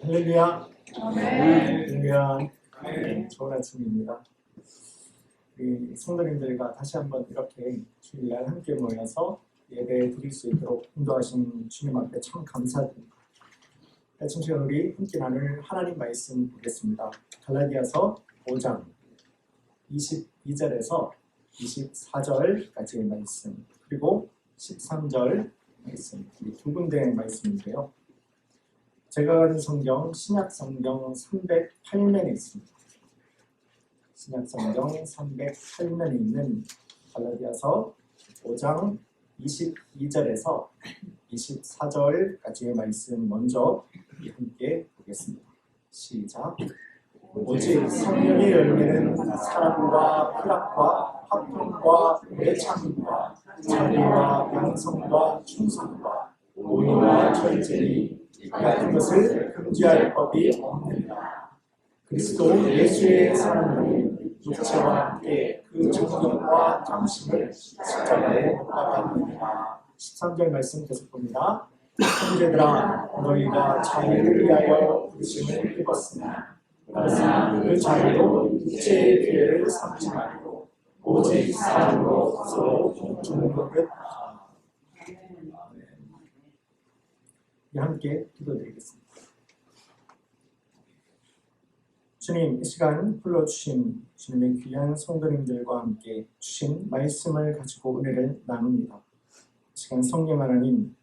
할렐루야. 할렐루야. 좋은 아침입니다. 우리 성도님들과 다시 한번 이렇게 주일날 함께 모여서 예배 드릴 수 있도록 인도하신 주님 앞에 참 감사드립니다. 아침 시간 우리 함께 나눌 하나님 말씀 보겠습니다. 갈라디아서 5장 22절에서 24절까지의 말씀, 그리고 13절 말씀, 이 두 군데의 말씀인데요. 제가 가진 성경 신약 성경 308면에 있습니다. 신약 성경 308면에 있는 갈라디아서 5장 22절에서 24절까지의 말씀 먼저 함께 보겠습니다. 시작. 오직 성령의 열매는 사랑과 희락과 화평과 애착과 자비와 양성과 충성과 온유와 절제니 이 같은 것을 금지할 법이 없느니라. 그리스도 예수의 사랑은 육체와 함께 그 정경과 당신을 십자가에 못 박았느니라. 13절 말씀 계속 봅니다. 형제들아, 너희가 자유를 위하여 부르심을 입었으나 그러나 그 자유로 육체의 기회를 삼지 말고 오직 사랑으로 서로 중보를 하라. 함께 기도드리겠습니다. 주님, 이 시간 불러주신 주님의 귀한 성도님들과 함께 주신 말씀을 가지고 은혜를 나눕니다. 이 시간 성령 하나님,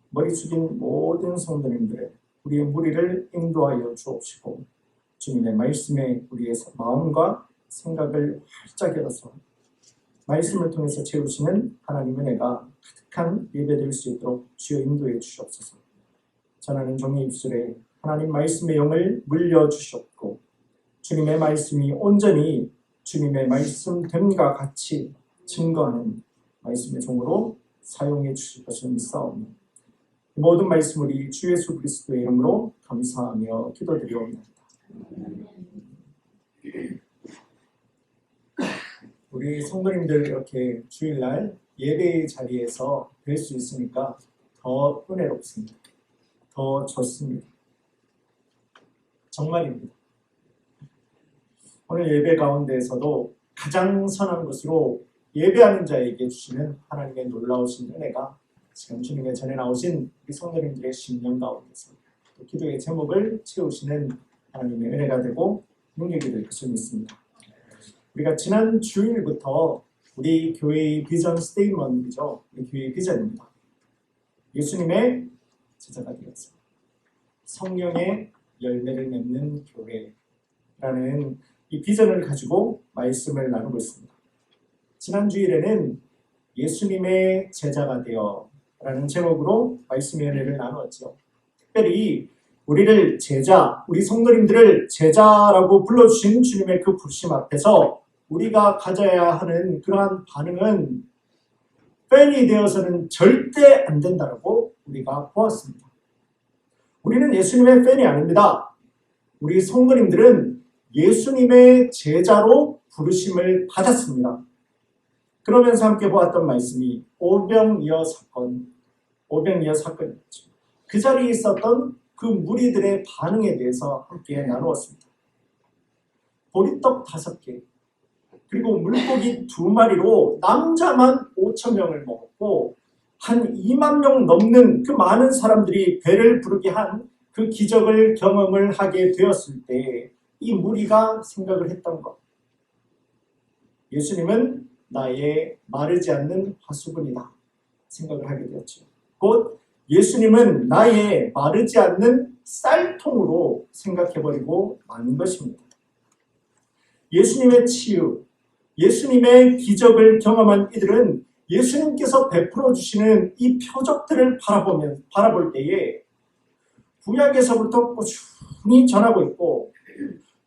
머리 숙인 모든 성도님들, 우리의 무리를 인도하여 주옵시고 주님의 말씀에 우리의 마음과 생각을 활짝 열어서 말씀을 통해서 채우시는 하나님의 은혜가 가득한 예배될 수 있도록 주여 인도해 주시옵소서. 전하는 종의 입술에 하나님 말씀의 영을 물려주셨고 주님의 말씀이 온전히 주님의 말씀됨과 같이 증거하는 말씀의 종으로 사용해 주실 것을 믿사오니 모든 말씀 우리 주 예수 그리스도의 이름으로 감사하며 기도드리옵나이다. 우리 성도님들 이렇게 주일날 예배의 자리에서 뵐 수 있으니까 더 은혜롭습니다. 더 좋습니다. 정말입니다. 오늘 예배 가운데에서도 가장 선한 것으로 예배하는 자에게 주시는 하나님의 놀라우신 은혜가 지금 주님의 전에 나오신 우리 성도님들의 심령 가운데서 또 기도의 제목을 채우시는 하나님의 은혜가 되고 능력이 될 것을 믿습니다. 우리가 지난 주일부터 우리 교회의 비전 스테이트먼트죠. 우리 교회의 비전입니다. 예수님의 제자가 되어서 성령의 열매를 맺는 교회라는 이 비전을 가지고 말씀을 나누고 있습니다. 지난 주일에는 예수님의 제자가 되어 라는 제목으로 말씀의 은혜를 나누었죠. 특별히 우리를 제자, 우리 성도님들을 제자라고 불러주신 주님의 그 부르심 앞에서 우리가 가져야 하는 그러한 반응은 팬이 되어서는 절대 안 된다고 우리가 보았습니다. 우리는 예수님의 팬이 아닙니다. 우리 성도님들은 예수님의 제자로 부르심을 받았습니다. 그러면서 함께 보았던 말씀이 오병이어 사건이었죠. 그 자리에 있었던 그 무리들의 반응에 대해서 함께 나누었습니다. 보리떡 5개, 그리고 물고기 2마리로 남자만 5,000명을 먹었고 한 2만 명 넘는 그 많은 사람들이 배를 부르게 한 그 기적을 경험을 하게 되었을 때 이 무리가 생각을 했던 것, 예수님은 나의 마르지 않는 화수분이다 생각을 하게 되었죠. 곧 예수님은 나의 마르지 않는 쌀통으로 생각해버리고 마는 것입니다. 예수님의 치유, 예수님의 기적을 경험한 이들은 예수님께서 베풀어 주시는 이 표적들을 바라볼 때에 구약에서부터 꾸준히 전하고 있고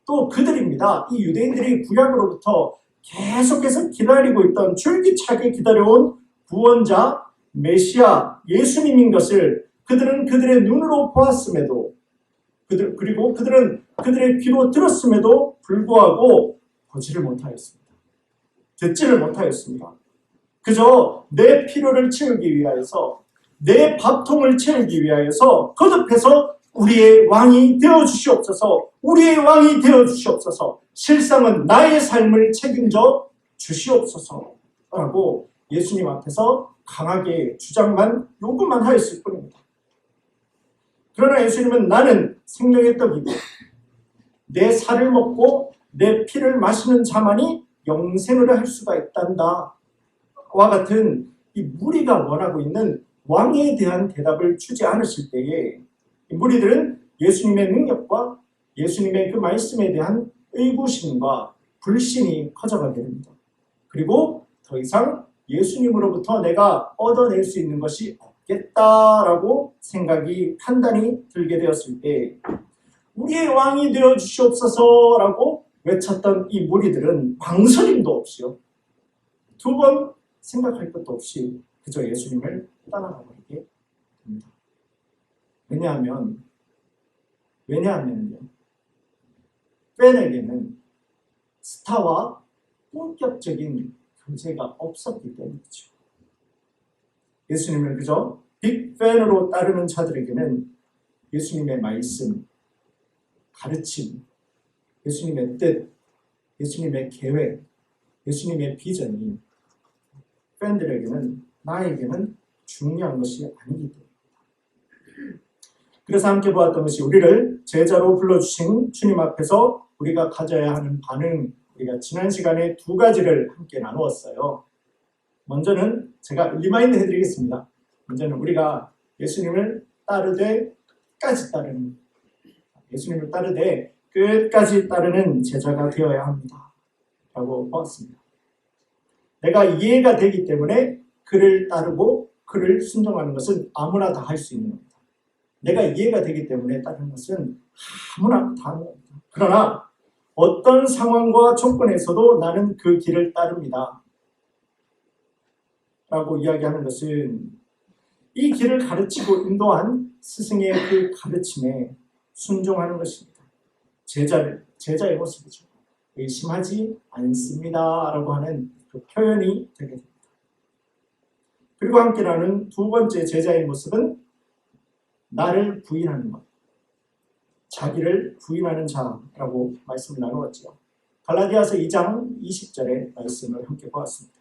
또 그들입니다. 이 유대인들이 구약으로부터 계속해서 기다리고 있던 줄기차게 기다려온 구원자 메시아 예수님인 것을 그들은 그들의 눈으로 보았음에도 그리고 그들은 그들의 귀로 들었음에도 불구하고 보지를 못하였습니다. 듣지를 못하였습니다. 그저 내 필요를 채우기 위하여서 내 밥통을 채우기 위하여서 거듭해서 우리의 왕이 되어 주시옵소서. 우리의 왕이 되어 주시옵소서. 실상은 나의 삶을 책임져 주시옵소서 라고 예수님 앞에서 강하게 주장만 요구만 하였을 뿐입니다. 그러나 예수님은 나는 생명의 떡이고 내 살을 먹고 내 피를 마시는 자만이 영생을 할 수가 있단다 와 같은 이 무리가 원하고 있는 왕에 대한 대답을 주지 않으실 때에 이 무리들은 예수님의 능력과 예수님의 그 말씀에 대한 의구심과 불신이 커져가게 됩니다. 그리고 더 이상 예수님으로부터 내가 얻어낼 수 있는 것이 없겠다라고 생각이 판단이 들게 되었을 때 우리의 왕이 되어 주시옵소서라고 외쳤던 이 무리들은 망설임도 없이요. 두 번 생각할 것도 없이 그저 예수님을 따라가버리게 됩니다. 왜냐하면요. 팬에게는 스타와 본격적인 교제가 없었기 때문이죠. 예수님을 그저 빅팬으로 따르는 자들에게는 예수님의 말씀, 가르침, 예수님의 뜻, 예수님의 계획, 예수님의 비전이 팬들에게는 나에게는 중요한 것이 아니기 때문입니다. 그래서 함께 보았던 것이 우리를 제자로 불러주신 주님 앞에서 우리가 가져야 하는 반응, 우리가 지난 시간에 두 가지를 함께 나누었어요. 먼저는 제가 리마인드 해드리겠습니다. 먼저는 우리가 예수님을 따르되 끝까지 따르는, 예수님을 따르되 끝까지 따르는 제자가 되어야 합니다 라고 보았습니다. 내가 이해가 되기 때문에 그를 따르고 그를 순종하는 것은 아무나 다 할 수 있는 겁니다. 내가 이해가 되기 때문에 따르는 것은 아무나 다 하는 겁니다. 그러나 어떤 상황과 조건에서도 나는 그 길을 따릅니다 라고 이야기하는 것은 이 길을 가르치고 인도한 스승의 그 가르침에 순종하는 것입니다. 제자의 모습이죠. 의심하지 않습니다 라고 하는 그 표현이 되게 됩니다. 그리고 함께 나눈 두 번째 제자의 모습은 나를 부인하는 것, 자기를 부인하는 자라고 말씀을 나누었죠. 갈라디아서 2장 20절의 말씀을 함께 보았습니다.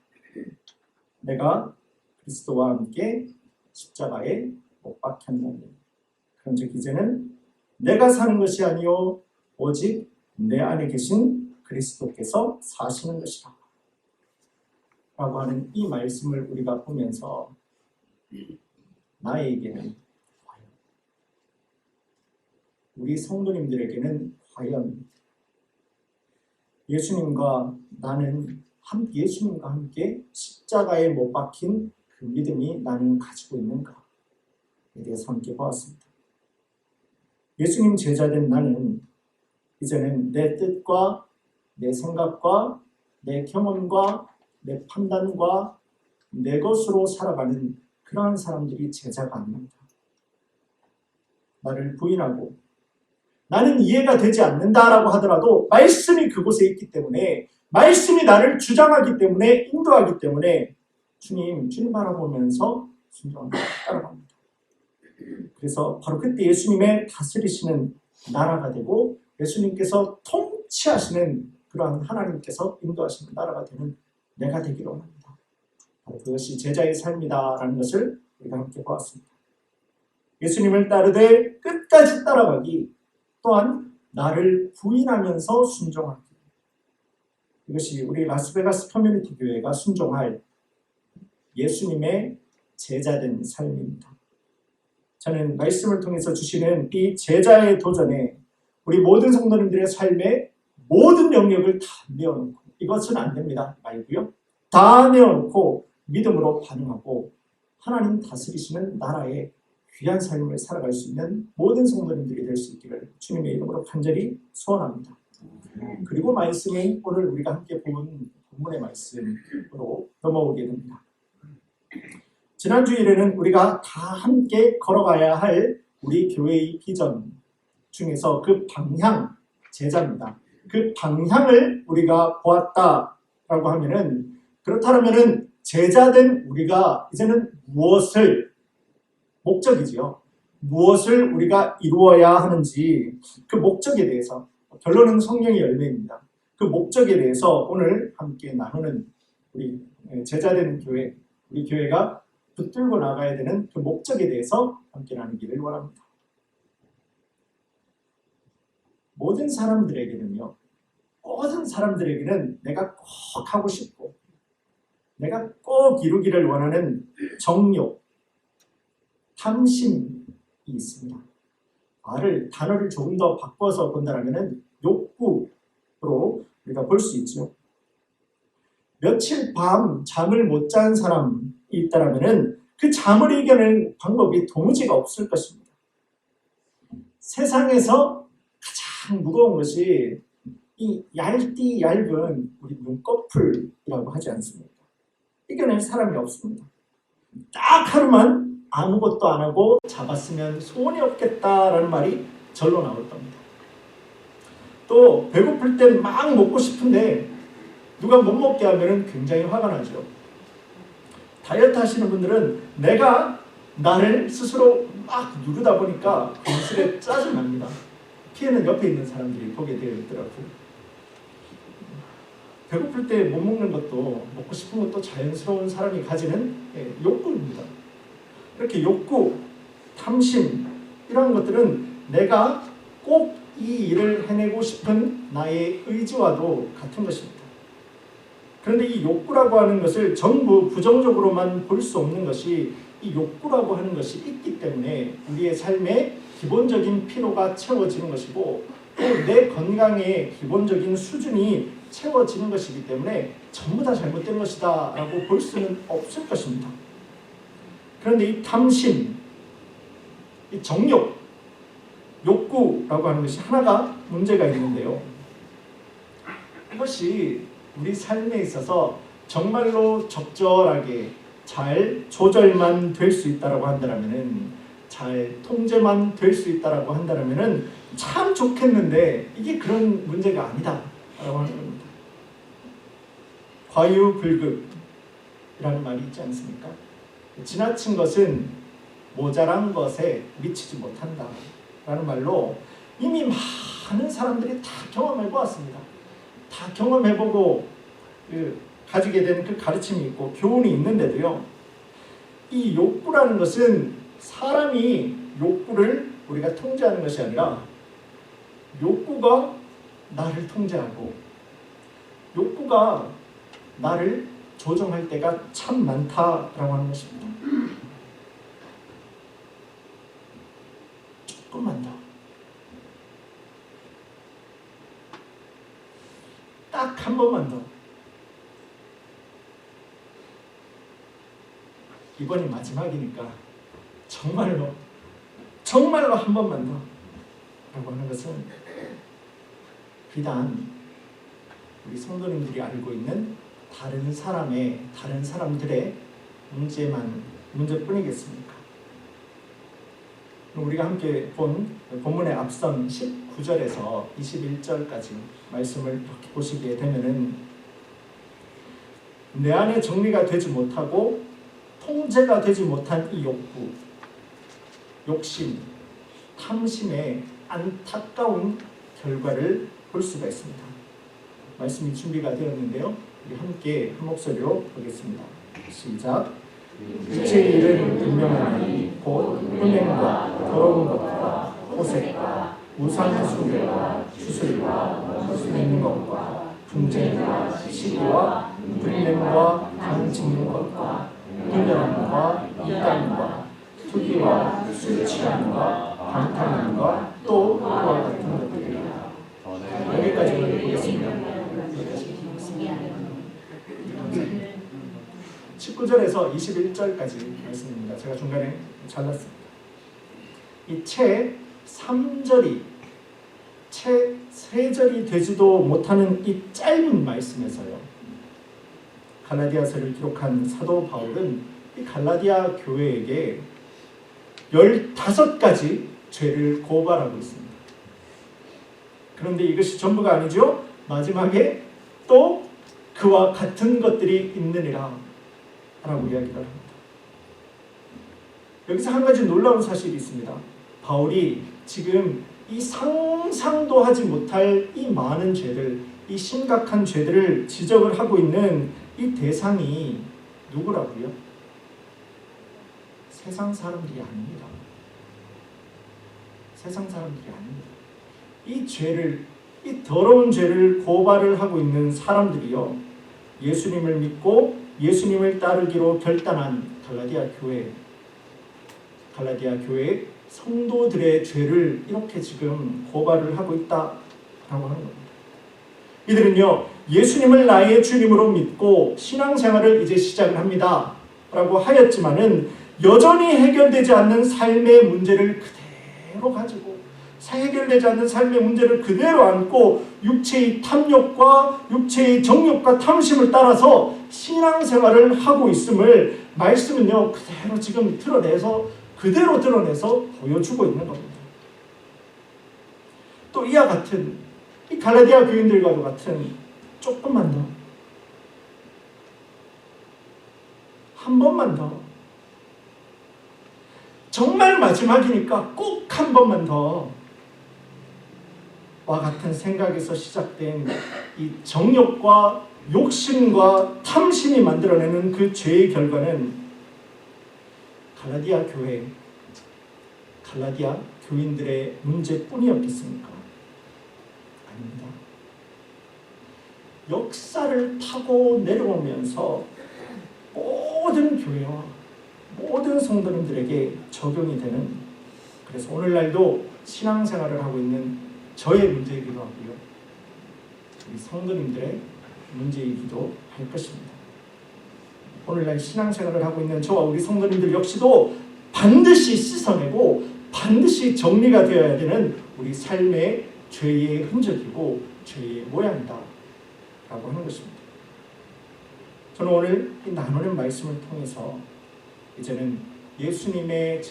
내가 그리스도와 함께 십자가에 못 박혔나니 그런즉 이제는 내가 사는 것이 아니요 오직 내 안에 계신 그리스도께서 사시는 것이라 라고 하는 이 말씀을 우리가 보면서 나에게는 과연, 우리 성도님들에게는 과연 예수님과 나는 예수님과 함께 십자가에 못 박힌 그 믿음이 나는 가지고 있는가에 대해서 함께 보았습니다. 예수님 제자된 나는 이제는 내 뜻과 내 생각과 내 경험과 내 판단과 내 것으로 살아가는 그러한 사람들이 제자가 아닙니다. 나를 부인하고 나는 이해가 되지 않는다라고 하더라도 말씀이 그곳에 있기 때문에 말씀이 나를 주장하기 때문에 인도하기 때문에 주님 바라보면서 순종합니다. 따라갑니다. 그래서 바로 그때 예수님의 다스리시는 나라가 되고 예수님께서 통치하시는 그러한 하나님께서 인도하시는 나라가 되는 내가 되기로 합니다. 바로 그것이 제자의 삶이다라는 것을 우리가 함께 보았습니다. 예수님을 따르되 끝까지 따라가기, 또한 나를 부인하면서 순종하기. 이것이 우리 라스베가스 커뮤니티 교회가 순종할 예수님의 제자된 삶입니다. 저는 말씀을 통해서 주시는 이 제자의 도전에 우리 모든 성도님들의 삶의 모든 영역을 다 내어놓고 이것은 안 됩니다 말고요. 다 내어놓고 믿음으로 반응하고 하나님 다스리시는 나라의 귀한 삶을 살아갈 수 있는 모든 성도님들이 될 수 있기를 주님의 이름으로 간절히 소원합니다. 그리고 말씀이 오늘 우리가 함께 본 본문의 말씀으로 넘어오게 됩니다. 지난 주일에는 우리가 다 함께 걸어가야 할 우리 교회의 비전 중에서 그 방향, 제자입니다. 그 방향을 우리가 보았다라고 하면은, 그렇다면은 제자된 우리가 이제는 무엇을, 목적이지요. 무엇을 우리가 이루어야 하는지 그 목적에 대해서, 결론은 성령의 열매입니다. 그 목적에 대해서 오늘 함께 나누는 우리 제자된 교회, 우리 교회가 붙들고 나가야 되는 그 목적에 대해서 함께 나누기를 원합니다. 모든 사람들에게는 내가 꼭 하고 싶고 내가 꼭 이루기를 원하는 정욕, 탐심이 있습니다. 단어를 조금 더 바꿔서 본다면 욕구로 우리가 볼 수 있죠. 며칠 밤 잠을 못 잔 사람이 있다면 그 잠을 이겨낼 방법이 도무지가 없을 것입니다. 세상에서 가장 무거운 것이 이 얇은 우리 눈꺼풀이라고 하지 않습니까? 이겨낼 사람이 없습니다. 딱 하루만 아무것도 안 하고 잡았으면 소원이 없겠다라는 말이 절로 나올 겁니다. 또 배고플 때 막 먹고 싶은데 누가 못 먹게 하면 굉장히 화가 나죠. 다이어트 하시는 분들은 내가 나를 스스로 막 누르다 보니까 괜스레 짜증납니다. 피해는 옆에 있는 사람들이 보게 되어 있더라고요. 배고플 때 못 먹는 것도 먹고 싶은 것도 자연스러운 사람이 가지는 욕구입니다. 이렇게 욕구, 탐심 이런 것들은 내가 꼭 이 일을 해내고 싶은 나의 의지와도 같은 것입니다. 그런데 이 욕구라고 하는 것을 전부 부정적으로만 볼 수 없는 것이 이 욕구라고 하는 것이 있기 때문에 우리의 삶의 기본적인 필요가 채워지는 것이고 또 내 건강의 기본적인 수준이 채워지는 것이기 때문에 전부 다 잘못된 것이다 라고 볼 수는 없을 것입니다. 그런데 이 탐심, 이 정욕, 욕구라고 하는 것이 하나가 문제가 있는데요. 이것이 우리 삶에 있어서 정말로 적절하게 잘 조절만 될 수 있다라고 한다면은, 잘 통제만 될 수 있다라고 한다면은 참 좋겠는데 이게 그런 문제가 아니다라고 하는 겁니다. 과유불급이라는 말이 있지 않습니까? 지나친 것은 모자란 것에 미치지 못한다라는 말로 이미 많은 사람들이 다 경험해 보았습니다. 다 경험해보고 가지게 된 그 가르침이 있고 교훈이 있는데도요, 이 욕구라는 것은 사람이 욕구를 우리가 통제하는 것이 아니라 욕구가 나를 통제하고 욕구가 나를 조정할 때가 참 많다라고 하는 것입니다. 조금만 더, 딱 한 번만 더, 이번이 마지막이니까 정말로 한 번만 더 라고 하는 것은 비단 우리 성도님들이 알고 있는 다른 사람들의 문제뿐이겠습니까? 우리가 함께 본 본문의 앞선 19절에서 21절까지 말씀을 이렇게 보시게 되면은 내 안에 정리가 되지 못하고 통제가 되지 못한 이 욕구, 욕심, 탐심의 안타까운 결과를 볼 수가 있습니다. 말씀이 준비가 되었는데요. 우리 함께 한 목소리로 보겠습니다. 시작. 육체의 일은 분명하니 곧 음행과 더러운 것과 호색과 우상숭배와 주술과 거스르는 것과 분쟁과 시기와 불냄과 당 짓는 것과 분열함과 이단과 투기와 술 취함과 방탕함과 또 그와 같은 것들이다. 여기까지만 보겠습니다. 19절에서 21절까지 말씀입니다. 제가 중간에 잘랐습니다. 이 채 3절이 채 3절이 되지도 못하는 이 짧은 말씀에서요, 갈라디아서를 기록한 사도 바울은 이 갈라디아 교회에게 15가지 죄를 고발하고 있습니다. 그런데 이것이 전부가 아니죠. 마지막에 또 그와 같은 것들이 있느니라 라고 이야기를 합니다. 여기서 한 가지 놀라운 사실이 있습니다. 바울이 지금 이 상상도 하지 못할 이 많은 죄들, 이 심각한 죄들을 지적을 하고 있는 이 대상이 누구라고요? 세상 사람들이 아닙니다. 세상 사람들이 아닙니다. 이 죄를, 이 더러운 죄를 고발을 하고 있는 사람들이요, 예수님을 믿고 예수님을 따르기로 결단한 갈라디아 교회 성도들의 죄를 이렇게 지금 고발을 하고 있다라고 하는 겁니다. 이들은요, 예수님을 나의 주님으로 믿고 신앙생활을 이제 시작을 합니다 라고 하였지만은 여전히 해결되지 않는 삶의 문제를 그대로 가지고, 해결되지 않는 삶의 문제를 그대로 안고 육체의 탐욕과 육체의 정욕과 탐심을 따라서 신앙생활을 하고 있음을 말씀은요 그대로 지금 그대로 드러내서 보여주고 있는 겁니다. 또 이와 같은 이 갈라디아 교인들과도 같은, 조금만 더, 한 번만 더, 정말 마지막이니까 꼭 한 번만 더 와 같은 생각에서 시작된 이 정욕과 욕심과 탐심이 만들어내는 그 죄의 결과는 갈라디아 교인들의 문제뿐이었겠습니까? 아닙니다. 역사를 타고 내려오면서 모든 교회와 모든 성도님들에게 적용이 되는, 그래서 오늘날도 신앙생활을 하고 있는 저의 문제이기도 하고요, 우리 성도님들의 문제이기도 할 것입니다. 오늘날 신앙생활을 하고 있는 저와 우리 성도님들 역시도 반드시 씻어내고 반드시 정리가 되어야 되는 우리 삶의 죄의 흔적이고 죄의 모양이다 라고 하는 것입니다. 저는 오늘 이 나누는 말씀을 통해서 이제는 예수님의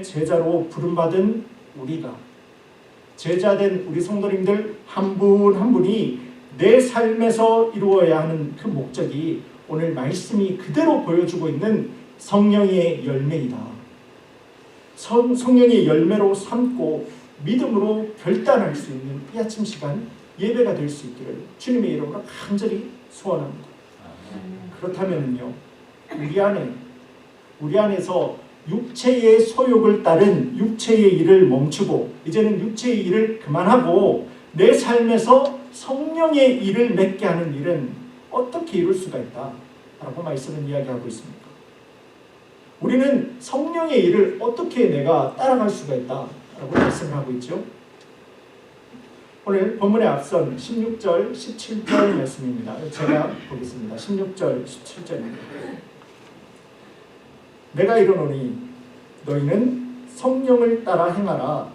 제자로 부름받은 우리가, 제자된 우리 성도님들 한 분 한 분이 내 삶에서 이루어야 하는 그 목적이 오늘 말씀이 그대로 보여주고 있는 성령의 열매이다. 성령의 열매로 삼고 믿음으로 결단할 수 있는 이 아침 시간 예배가 될 수 있기를 주님의 이름으로 간절히 소원합니다. 그렇다면요, 우리 안에서 육체의 소욕을 따른 육체의 일을 멈추고 이제는 육체의 일을 그만하고 내 삶에서 성령의 일을 맺게 하는 일은 어떻게 이룰 수가 있다라고 말씀은 이야기하고 있습니다. 우리는 성령의 일을 어떻게 내가 따라갈 수가 있다라고 말씀을 하고 있죠. 오늘 본문에 앞선 16절, 17절 말씀입니다. 제가 보겠습니다. 16절, 17절입니다. 내가 이르노니 너희는 성령을 따라 행하라.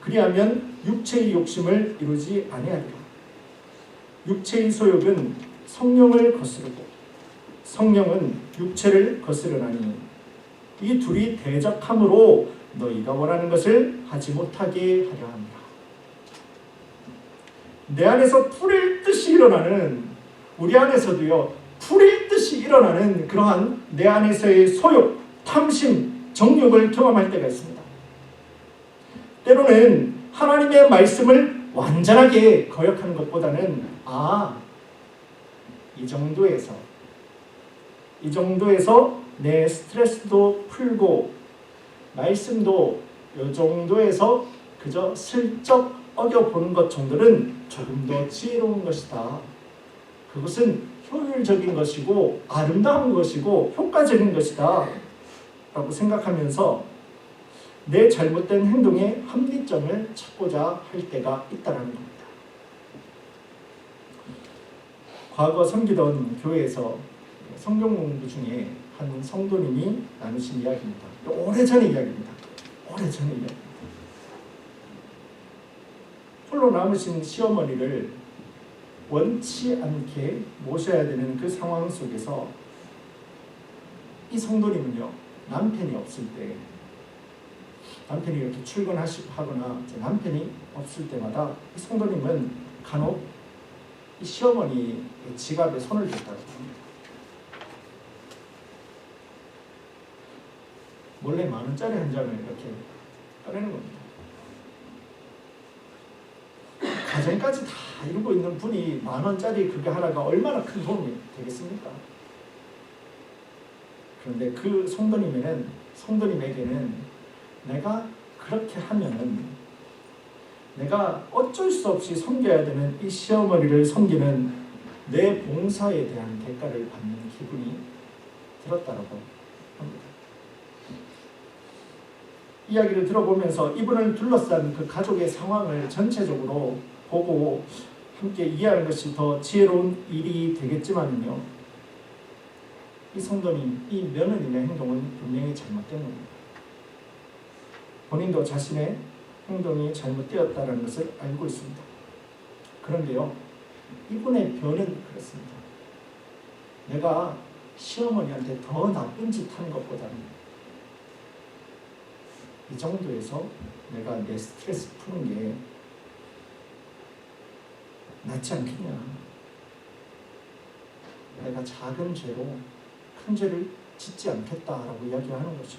그리하면 육체의 욕심을 이루지 아니하리라. 육체의 소욕은 성령을 거스르고 성령은 육체를 거스르나니 이 둘이 대적함으로 너희가 원하는 것을 하지 못하게 하려 합니다. 내 안에서 불일 듯이 일어나는, 우리 안에서도요 불일 듯이 일어나는 그러한 내 안에서의 소욕, 탐심, 정욕을 경험할 때가 있습니다. 때로는 하나님의 말씀을 완전하게 거역하는 것보다는 이 정도에서 내 스트레스도 풀고 말씀도 이 정도에서 그저 슬쩍 어겨보는 것 정도는 조금 더 지혜로운 것이다. 그것은 효율적인 것이고 아름다운 것이고 효과적인 것이다 라고 생각하면서 내 잘못된 행동의 합리점을 찾고자 할 때가 있다는 겁니다. 과거 섬기던 교회에서 성경 공부 중에 한 성도님이 나누신 이야기입니다. 오래전의 이야기입니다. 홀로 남으신 시어머니를 원치 않게 모셔야 되는 그 상황 속에서 이 성도님은요, 남편이 없을 때, 남편이 이렇게 출근하거나 남편이 없을 때마다 이 성도님은 간혹 이 시어머니의 지갑에 손을 댔다고 합니다. 몰래 10,000원짜리 한 장을 이렇게 꺼내는 겁니다. 가정까지 다 이루고 있는 분이 10,000원짜리 그게 하나가 얼마나 큰 도움이 되겠습니까? 그런데 그 성도님에게는 내가 그렇게 하면은 내가 어쩔 수 없이 섬겨야 되는 이 시어머니를 섬기는 내 봉사에 대한 대가를 받는 기분이 들었다라고 합니다. 이야기를 들어보면서 이분을 둘러싼 그 가족의 상황을 전체적으로 보고 함께 이해하는 것이 더 지혜로운 일이 되겠지만요, 이 성도님, 이 며느리의 행동은 분명히 잘못된 겁니다. 본인도 자신의 행동이 잘못되었다는 것을 알고 있습니다. 그런데요, 이분의 변은 그렇습니다. 내가 시어머니한테 더 나쁜 짓 하는 것보다는 이 정도에서 내가 내 스트레스 푸는 게 낫지 않겠냐. 내가 작은 죄로 큰 죄를 짓지 않겠다라고 이야기하는 거죠.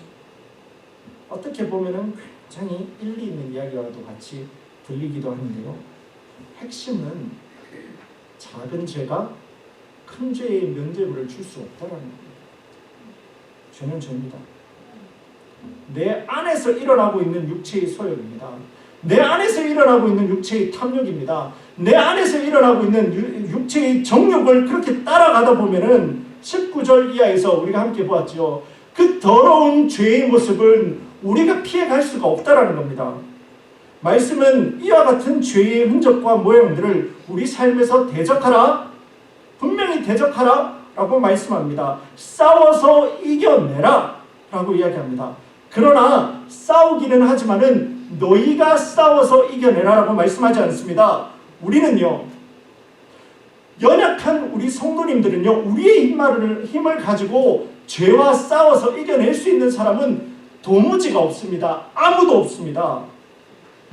어떻게 보면은 굉장히 일리 있는 이야기와도 같이 들리기도 하는데요, 핵심은 작은 죄가 큰 죄의 면죄부를 줄 수 없다는 겁니다. 죄는 죄입니다. 내 안에서 일어나고 있는 육체의 소욕입니다. 내 안에서 일어나고 있는 육체의 탐욕입니다. 내 안에서 일어나고 있는 육체의 정욕을 그렇게 따라가다 보면은 19절 이하에서 우리가 함께 보았죠. 그 더러운 죄의 모습은 우리가 피해갈 수가 없다라는 겁니다. 말씀은 이와 같은 죄의 흔적과 모양들을 우리 삶에서 대적하라, 분명히 대적하라 라고 말씀합니다. 싸워서 이겨내라 라고 이야기합니다. 그러나 싸우기는 하지만은 너희가 싸워서 이겨내라 라고 말씀하지 않습니다. 우리는요, 연약한 우리 성도님들은요, 우리의 힘을 가지고 죄와 싸워서 이겨낼 수 있는 사람은 도무지가 없습니다. 아무도 없습니다.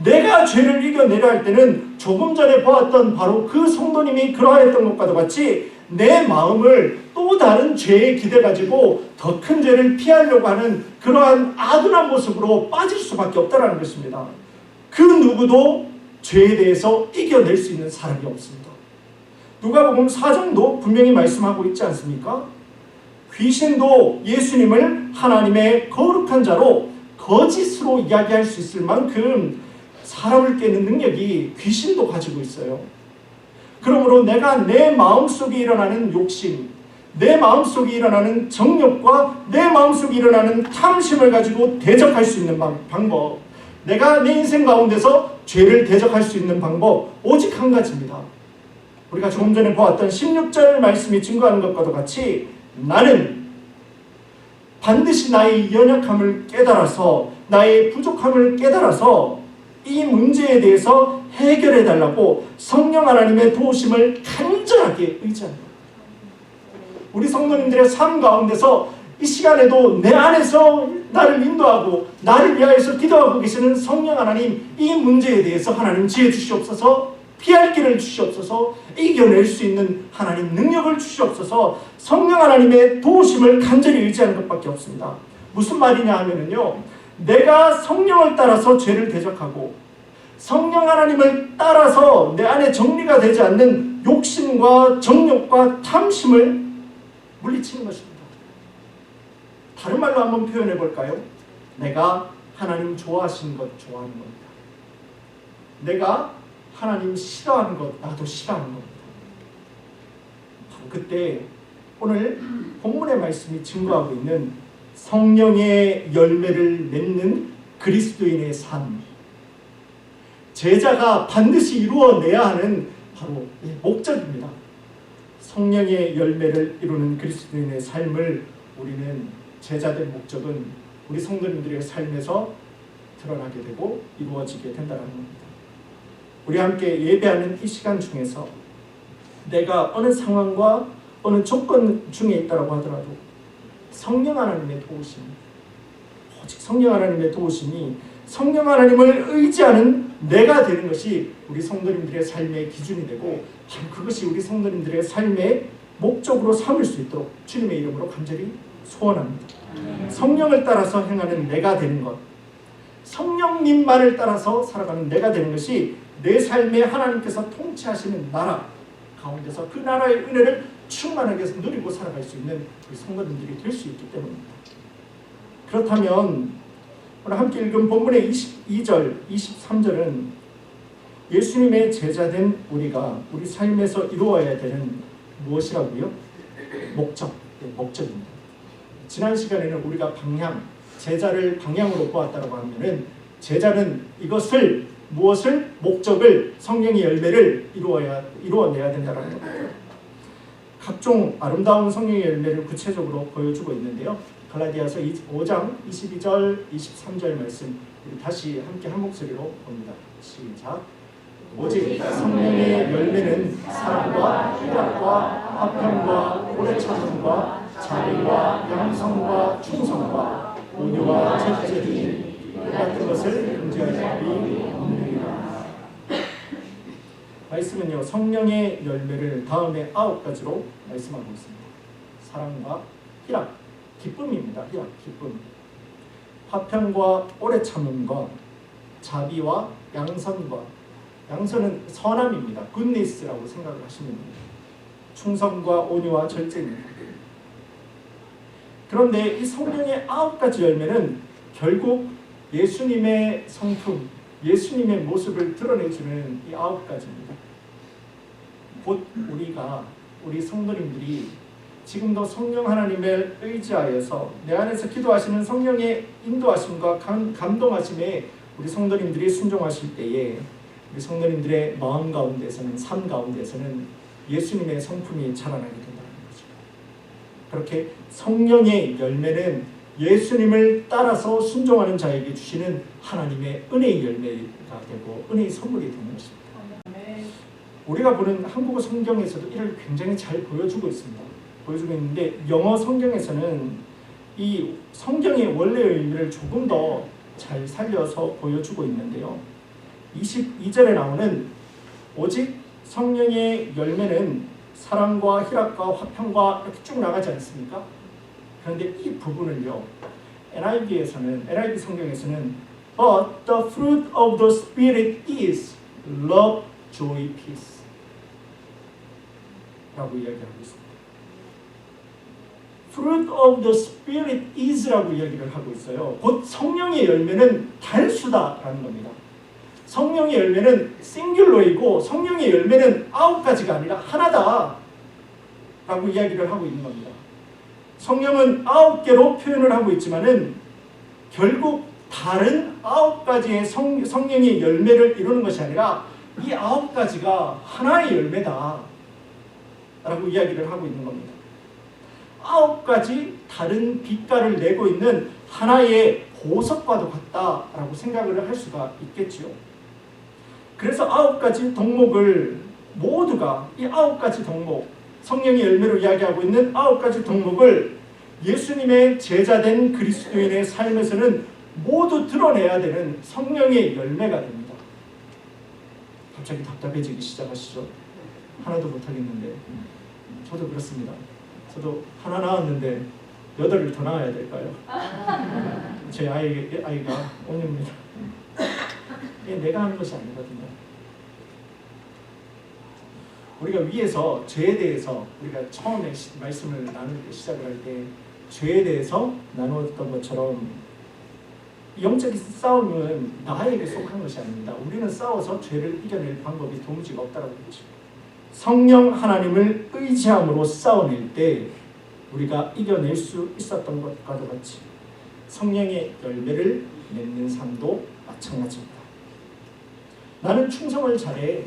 내가 죄를 이겨내려 할 때는 조금 전에 보았던 바로 그 성도님이 그러하였던 것과도 같이 내 마음을 또 다른 죄에 기대가지고 더 큰 죄를 피하려고 하는 그러한 아둔한 모습으로 빠질 수밖에 없다는 것입니다. 그 누구도 죄에 대해서 이겨낼 수 있는 사람이 없습니다. 누가복음 4장도 분명히 말씀하고 있지 않습니까? 귀신도 예수님을 하나님의 거룩한 자로 거짓으로 이야기할 수 있을 만큼 사람을 깨는 능력이 귀신도 가지고 있어요. 그러므로 내가 내 마음속에 일어나는 욕심, 내 마음속에 일어나는 정욕과 내 마음속에 일어나는 탐심을 가지고 대적할 수 있는 방법, 내가 내 인생 가운데서 죄를 대적할 수 있는 방법 오직 한 가지입니다. 우리가 조금 전에 보았던 16절 말씀이 증거하는 것과도 같이 나는 반드시 나의 연약함을 깨달아서 나의 부족함을 깨달아서 이 문제에 대해서 해결해 달라고 성령 하나님의 도우심을 간절하게 의지합니다. 우리 성도님들의 삶 가운데서 이 시간에도 내 안에서 나를 인도하고 나를 위하여서 기도하고 계시는 성령 하나님, 이 문제에 대해서 하나님 지혜 주시옵소서, 피할 길을 주시옵소서, 이겨낼 수 있는 하나님 능력을 주시옵소서. 성령 하나님의 도우심을 간절히 의지하는 것밖에 없습니다. 무슨 말이냐 하면은요, 내가 성령을 따라서 죄를 대적하고 성령 하나님을 따라서 내 안에 정리가 되지 않는 욕심과 정욕과 탐심을 물리치는 것입니다. 다른 말로 한번 표현해 볼까요? 내가 하나님 좋아하시는 것 좋아하는 겁니다. 내가 하나님 싫어하는 것 나도 싫어하는 겁니다. 바로 그때 오늘 본문의 말씀이 증거하고 있는 성령의 열매를 맺는 그리스도인의 삶, 제자가 반드시 이루어내야 하는 바로 이 목적입니다. 성령의 열매를 이루는 그리스도인의 삶을 우리는 제자된 목적은 우리 성도님들의 삶에서 드러나게 되고 이루어지게 된다는 겁니다. 우리 함께 예배하는 이 시간 중에서 내가 어느 상황과 어느 조건 중에 있다고 하더라도 성령 하나님의 도우심, 오직 성령 하나님의 도우심이 성령 하나님을 의지하는 내가 되는 것이 우리 성도님들의 삶의 기준이 되고 그것이 우리 성도님들의 삶의 목적으로 삼을 수 있도록 주님의 이름으로 간절히 소원합니다. 성령을 따라서 행하는 내가 되는 것, 성령님만을 따라서 살아가는 내가 되는 것이 내 삶에 하나님께서 통치하시는 나라 가운데서 그 나라의 은혜를 충만하게 누리고 살아갈 수 있는 우리 성도님들이 될 수 있기 때문입니다. 그렇다면 오늘 함께 읽은 본문의 22절, 23절은 예수님의 제자된 우리가 우리 삶에서 이루어야 되는 무엇이라고요? 목적입니다. 지난 시간에는 우리가 제자를 방향으로 보았다고 하면은 제자는 이것을 무엇을 목적을 성령의 열매를 이루어내야 된다는 겁니다. 각종 아름다운 성령의 열매를 구체적으로 보여주고 있는데요. 갈라디아서 5장 22절 23절 말씀 우리 다시 함께 한 목소리로 봅니다. 시작. 오직 성령의 열매는 사랑과 희락과 화평과 오래 참음과 자비와 양성과 충성과 온유와 절제니 이 같은 것을 금지할 법이 없느니라. 말씀은요, 성령의 열매를 다음에 9가지로 말씀하고 있습니다. 사랑과 희락, 기쁨입니다. 희락, 기쁨. 화평과 오래 참음과 자비와 양선과, 양선은 선함입니다. 굿니스라고 생각을 하시면 됩니다. 충성과 온유와 절제입니다. 그런데 이 성령의 9가지 열매는 결국 예수님의 성품, 예수님의 모습을 드러내주는 이 9가지입니다. 곧 우리 성도님들이 지금도 성령 하나님을 의지하여서 내 안에서 기도하시는 성령의 인도하심과 감동하심에 우리 성도님들이 순종하실 때에 우리 성도님들의 마음 가운데서는, 삶 가운데서는 예수님의 성품이 자라나게 된다는 거죠. 그렇게 성령의 열매는 예수님을 따라서 순종하는 자에게 주시는 하나님의 은혜의 열매가 되고 은혜의 선물이 되는 것입니다. 우리가 보는 한국어 성경에서도 이를 굉장히 잘 보여주고 있습니다. 보여주고 있는데 영어 성경에서는 이 성경의 원래의 의미를 조금 더 잘 살려서 보여주고 있는데요. 22절에 나오는 오직 성령의 열매는 사랑과 희락과 화평과 이렇게 쭉 나가지 않습니까? 그런데 이 부분을요, NIV 성경에서는 But the fruit of the Spirit is love, joy, peace 라고 이야기하고 있습니다. Fruit of the Spirit is 라고 이야기를 하고 있어요. 곧 성령의 열매는 단수다라는 겁니다. 성령의 열매는 싱귤러이고 성령의 열매는 9가지가 아니라 하나다 라고 이야기를 하고 있는 겁니다. 성령은 9개로 표현을 하고 있지만은 결국 다른 9가지의 성령의 열매를 이루는 것이 아니라 이 9가지가 하나의 열매다 라고 이야기를 하고 있는 겁니다. 9가지 다른 빛깔을 내고 있는 하나의 보석과도 같다라고 생각을 할 수가 있겠지요. 그래서 9가지 덕목을 모두가 이 9가지 덕목, 성령의 열매로 이야기하고 있는 9가지 덕목을 예수님의 제자된 그리스도인의 삶에서는 모두 드러내야 되는 성령의 열매가 됩니다. 갑자기 답답해지기 시작하시죠? 하나도 못하겠는데. 저도 그렇습니다. 저도 하나 낳았는데 8을 더 낳아야 될까요? 제 아이가 5년입니다. 이게 내가 하는 것이 아니거든요. 우리가 위에서 죄에 대해서 우리가 처음에 말씀을 나눌 때 시작을 할 때 죄에 대해서 나누었던 것처럼 영적인 싸움은 나에게 속한 것이 아닙니다. 우리는 싸워서 죄를 이겨낼 방법이 도무지 없다고 했죠. 성령 하나님을 의지함으로 싸워낼 때 우리가 이겨낼 수 있었던 것과도 같이 성령의 열매를 맺는 삶도 마찬가지입니다. 나는 충성을 잘해.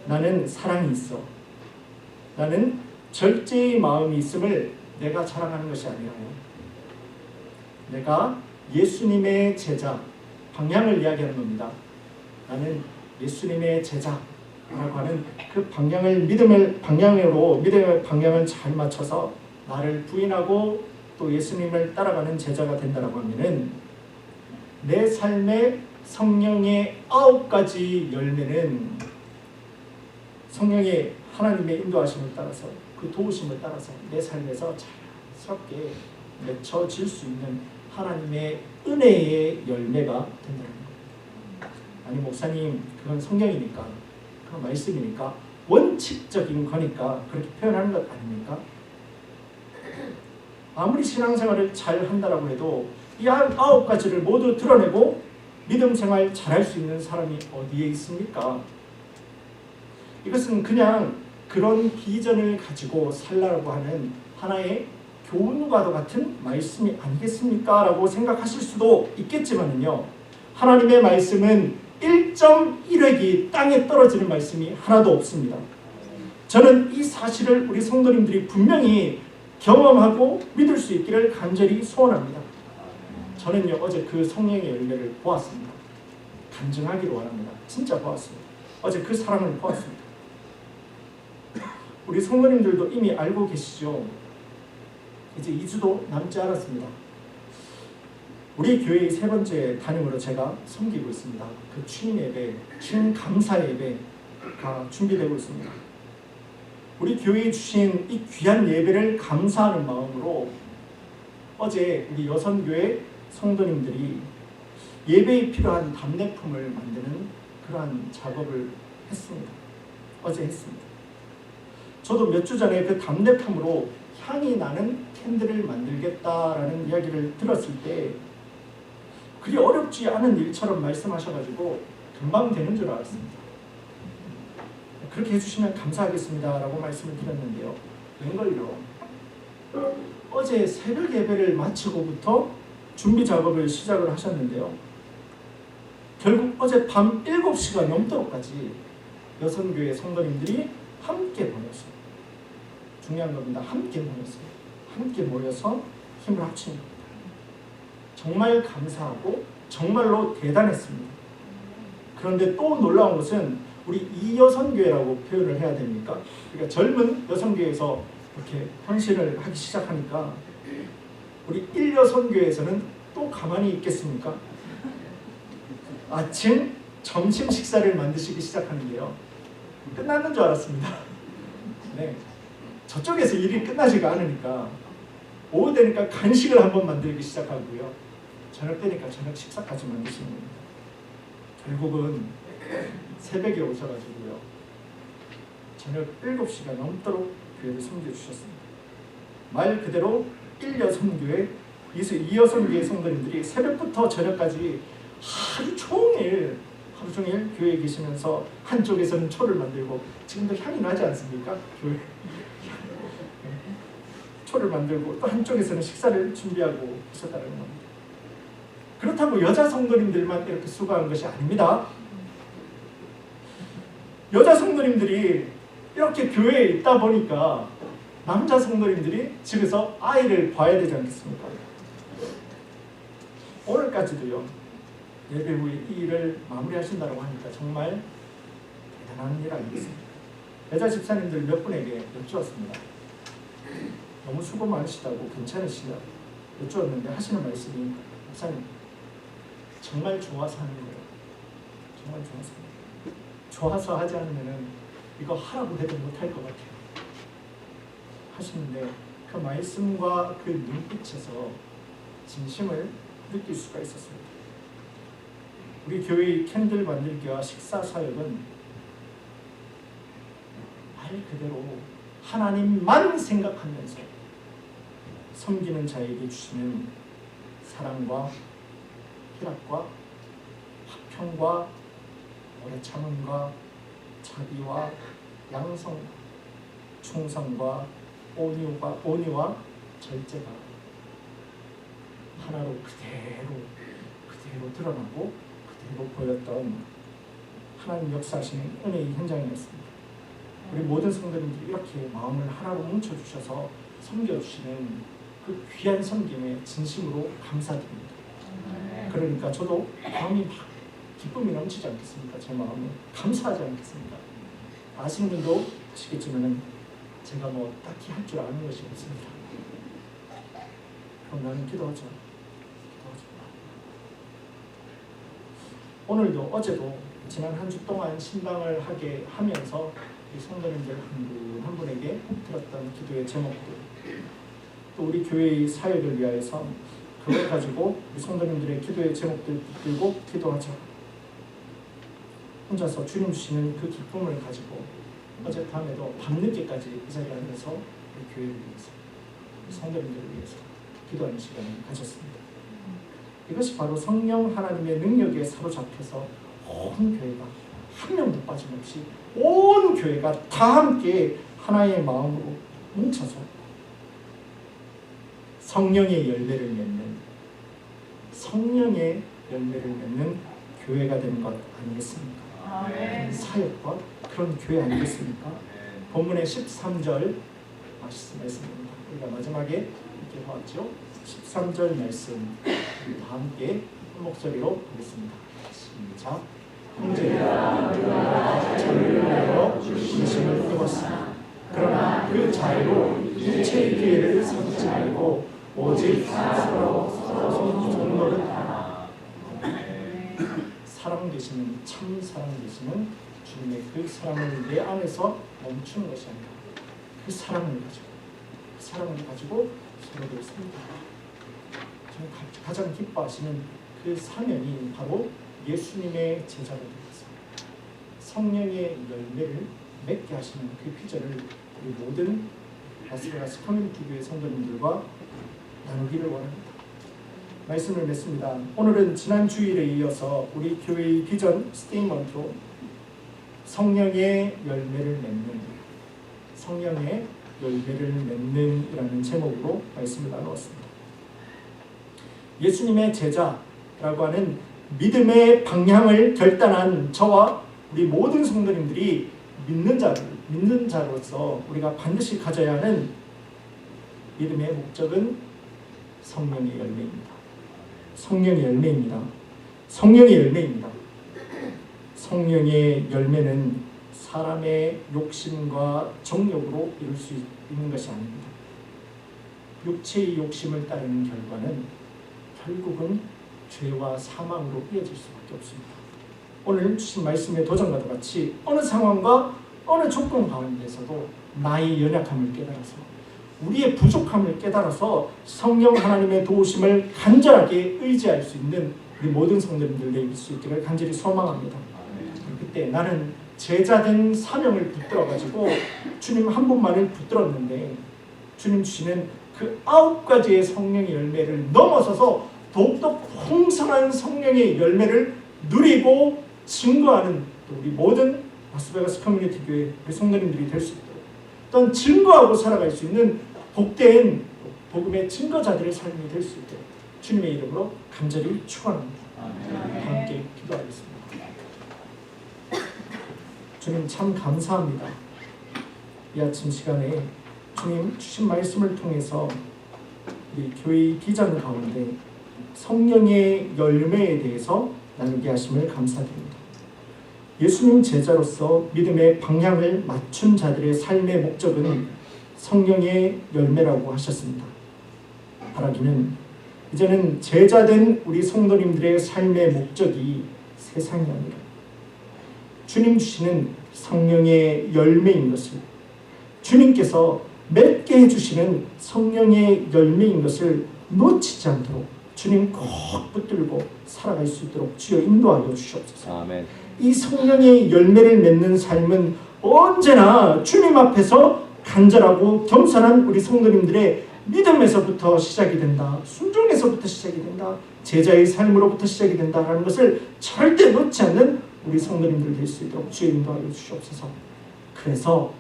나는 사랑이 있어. 나는 절제의 마음이 있음을 내가 자랑하는 것이 아니라요. 내가 예수님의 제자, 방향을 이야기하는 겁니다. 나는 예수님의 제자라고 하는 그 믿음의 방향을 잘 맞춰서 나를 부인하고 또 예수님을 따라가는 제자가 된다고 하면은 내 삶의 성령의 9가지 열매는 성령의 하나님의 인도하심을 따라서 그 도우심을 따라서 내 삶에서 잘 자연스럽게 맺혀질 수 있는 하나님의 은혜의 열매가 된다는 거예요. 아니 목사님 그건 성경이니까 그건 말씀이니까 원칙적인 거니까 그렇게 표현하는 것 아닙니까? 아무리 신앙생활을 잘 한다라고 해도 이 9가지를 모두 드러내고 믿음 생활 잘할 수 있는 사람이 어디에 있습니까? 이것은 그냥 그런 비전을 가지고 살라고 하는 하나의 교훈과도 같은 말씀이 아니겠습니까? 라고 생각하실 수도 있겠지만요. 하나님의 말씀은 1.1획이 땅에 떨어지는 말씀이 하나도 없습니다. 저는 이 사실을 우리 성도님들이 분명히 경험하고 믿을 수 있기를 간절히 소원합니다. 저는요 어제 그 성령의 열매를 보았습니다. 간증하기를 원합니다. 진짜 보았습니다. 어제 그 사랑을 보았습니다. 우리 성도님들도 이미 알고 계시죠? 이제 2주도 남지 않았습니다. 우리 교회의 3번째 담임으로 제가 섬기고 있습니다. 그 취임 예배, 취임 감사 예배가 준비되고 있습니다. 우리 교회에 주신 이 귀한 예배를 감사하는 마음으로 어제 우리 여선교회 성도님들이 예배에 필요한 답례품을 만드는 그러한 작업을 했습니다. 어제 했습니다. 저도 몇 주 전에 그 답례품으로 향이 나는 캔들을 만들겠다라는 이야기를 들었을 때 그리 어렵지 않은 일처럼 말씀하셔가지고 금방 되는 줄 알았습니다. 그렇게 해주시면 감사하겠습니다 라고 말씀을 드렸는데요. 웬걸요? 어제 새벽 예배를 마치고부터 준비 작업을 시작을 하셨는데요. 결국 어제 밤 7시가 넘도록까지 여선교회 성도님들이 함께 모였어요. 중요한 겁니다. 함께 모였어요. 함께 모여서 힘을 합친 겁니다. 정말 감사하고 정말로 대단했습니다. 그런데 또 놀라운 것은 우리 이여선교회라고 표현을 해야 됩니까? 그러니까 젊은 여선교회에서 이렇게 헌신을 하기 시작하니까 우리 1여선교회에서는 또 가만히 있겠습니까? 아침, 점심 식사를 만드시기 시작하는데요. 끝나는 줄 알았습니다. 네, 저쪽에서 일이 끝나지가 않으니까 오후 되니까 간식을 한번 만들기 시작하고요. 저녁 되니까 저녁 식사까지 만드시는 겁니다. 결국은 새벽에 오셔가지고요. 저녁 7시가 넘도록 교회를 섬겨주셨습니다. 말 그대로 1여선교회, 2여선교회 성도님들이 새벽부터 저녁까지 하루 종일 교회에 계시면서 한쪽에서는 초를 만들고 지금도 향이 나지 않습니까? 교회 초를 만들고 또 한쪽에서는 식사를 준비하고 계셨다는 겁니다. 그렇다고 여자 성도님들만 이렇게 수고한 것이 아닙니다. 여자 성도님들이 이렇게 교회에 있다 보니까 남자 성도님들이 집에서 아이를 봐야 되지 않겠습니까? 오늘까지도요. 예배 후에 이 일을 마무리하신다고 하니까 정말 대단한 일 아니겠습니까? 여자 집사님들 몇 분에게 여쭈었습니다. 너무 수고 많으시다고 괜찮으시냐고 여쭈었는데 하시는 말씀이 목사님 정말 좋아서 하는 거예요. 정말 좋아서. 좋아서 하지 않으면 이거 하라고 해도 못할 것 같아요. 하시는데 그 말씀과 그 눈빛에서 진심을 느낄 수가 있었습니다. 우리 교회의 캔들 만들기와 식사 사역은 말 그대로 하나님만 생각하면서 섬기는 자에게 주시는 사랑과 희락과 화평과 오래 참음과 자비와 양성, 충성과 온유와 절제가 하나로 그대로 드러나고 그대로 보였던 하나님 역사하시는 은혜의 현장이었습니다. 우리 모든 성도님들이 이렇게 마음을 하나로 뭉쳐주셔서 섬겨주시는 그 귀한 섬김에 진심으로 감사드립니다. 그러니까 저도 마음이 막 기쁨이 넘치지 않겠습니까? 제 마음이 감사하지 않겠습니까? 아시는 분도 아시겠지만 제가 뭐 딱히 할 줄 아는 것이 없습니다. 그럼 나는 기도하죠. 오늘도 어제도 지난 한 주 동안 신방을 하게 하면서 이 성도님들 한 분 한 분에게 들었던 기도의 제목들 또 우리 교회의 사역을 위하여서 그걸 가지고 우리 성도님들의 기도의 제목들 붙들고 기도하자. 혼자서 주님 주시는 그 기쁨을 가지고 어젯밤에도 밤늦게까지 이 자리에 앉아서 우리 교회를 위해서, 우리 성도님들을 위해서 기도하는 시간을 가졌습니다. 이것이 바로 성령 하나님의 능력에 사로잡혀서 온 교회가 한 명도 빠짐없이 온 교회가 다 함께 하나의 마음으로 뭉쳐서 성령의 열매를 맺는 교회가 되는 것 아니겠습니까? 사역과 그런 교회 아니겠습니까? 본문의 13절 말씀입니다. 우리가 마지막에 이렇게 보았죠. 13절 말씀 우리 다 함께 한 목소리로 보겠습니다. 시작. 형제들아, 우리가 자유를 위하여 중심을 입었으나 그러나 그 자유로 일체의 기회를 삼지 말고 오직 서로 종로를 사랑 되시는 참 사랑 되시는 주님의 그 사랑을 내 안에서 멈추는 것이 아니라 그 사랑을 가지고 서로를 섬기고 저는 가장 기뻐하시는 그 사명이 바로 예수님의 제자가 되는 것입니다. 성령의 열매를 맺게 하시는 그 비전을 우리 모든 라스베가스 커뮤니티 교회 성도님들과 나누기를 원합니다. 말씀을 맺습니다. 오늘은 지난 주일에 이어서 우리 교회의 비전 스테이트먼트로 성령의 열매를 맺는 이라는 제목으로 말씀을 나누었습니다. 예수님의 제자라고 하는 믿음의 방향을 결단한 저와 우리 모든 성도님들이 믿는 자로서 우리가 반드시 가져야 하는 믿음의 목적은 성령의 열매입니다. 성령의 열매는 사람의 욕심과 정욕으로 이룰 수 있는 것이 아닙니다. 육체의 욕심을 따르는 결과는 결국은 죄와 사망으로 이어질 수밖에 없습니다. 오늘 주신 말씀의 도전과도 같이 어느 상황과 어느 조건 가운데서도 나의 연약함을 깨달아서 우리의 부족함을 깨달아서 성령 하나님의 도우심을 간절하게 의지할 수 있는 우리 모든 성도님들 되실 수 있기를 간절히 소망합니다. 그때 나는 제자된 사명을 붙들어가지고 주님 한 분만을 붙들었는데 주님 주시는 그 9가지의 성령의 열매를 넘어서서 더욱더 풍성한 성령의 열매를 누리고 증거하는 우리 모든 라스베가스 커뮤니티 교회 우리 성도님들이 될 수 있도록 또한 증거하고 살아갈 수 있는 복된 복음의 증거자들의 삶이 될 수 있도록 주님의 이름으로 간절히 축원합니다. 함께 기도하겠습니다. 주님 참 감사합니다. 이 아침 시간에 주님 주신 말씀을 통해서 우리 교회의 비전 가운데 성령의 열매에 대해서 나누게 하심을 감사드립니다. 예수님 제자로서 믿음의 방향을 맞춘 자들의 삶의 목적은 성령의 열매라고 하셨습니다. 바라기는 이제는 제자된 우리 성도님들의 삶의 목적이 세상이 아니라 주님 주시는 성령의 열매인 것을, 주님께서 맺게 해주시는 성령의 열매인 것을 놓치지 않도록 주님 꼭 붙들고 살아갈 수 있도록 주여 인도하여 주시옵소서. 아멘. 이 성령의 열매를 맺는 삶은 언제나 주님 앞에서 간절하고 겸손한 우리 성도님들의 믿음에서부터 시작이 된다. 순종에서부터 시작이 된다. 제자의 삶으로부터 시작이 된다라는 것을 절대 놓지 않는 우리 성도님들 될 수 있도록 주여 인도하여 주시옵소서. 그래서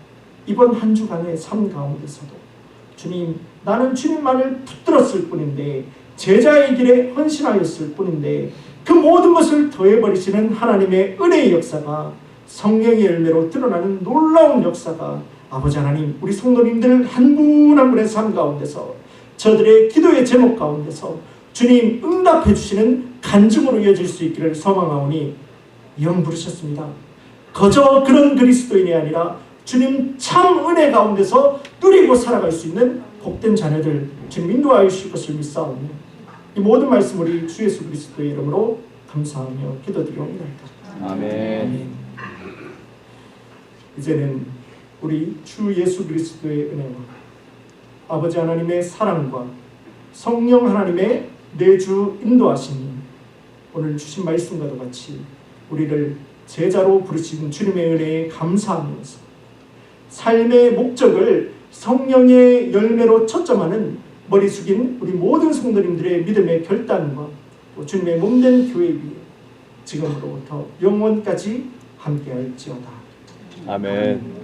이번 한 주간의 삶 가운데서도 주님, 나는 주님만을 붙들었을 뿐인데 제자의 길에 헌신하였을 뿐인데 그 모든 것을 더해버리시는 하나님의 은혜의 역사가 성령의 열매로 드러나는 놀라운 역사가 아버지 하나님 우리 성도님들 한 분 한 분의 삶 가운데서 저들의 기도의 제목 가운데서 주님 응답해 주시는 간증으로 이어질 수 있기를 소망하오니 영 부르셨습니다. 거저 그런 그리스도인이 아니라 주님 참 은혜 가운데서 누리고 살아갈 수 있는 복된 자녀들 주님 인도하여 주실 것을 믿사오니 이 모든 말씀 우리 주 예수 그리스도의 이름으로 감사하며 기도드리옵나이다. 아멘. 이제는 우리 주 예수 그리스도의 은혜와 아버지 하나님의 사랑과 성령 하나님의 내주 인도하심이 오늘 주신 말씀과도 같이 우리를 제자로 부르신 주님의 은혜에 감사하면서 삶의 목적을 성령의 열매로 초점하는 머리 숙인 우리 모든 성도님들의 믿음의 결단과 또 주님의 몸된 교회 위에 지금으로부터 영원까지 함께할지어다. 아멘.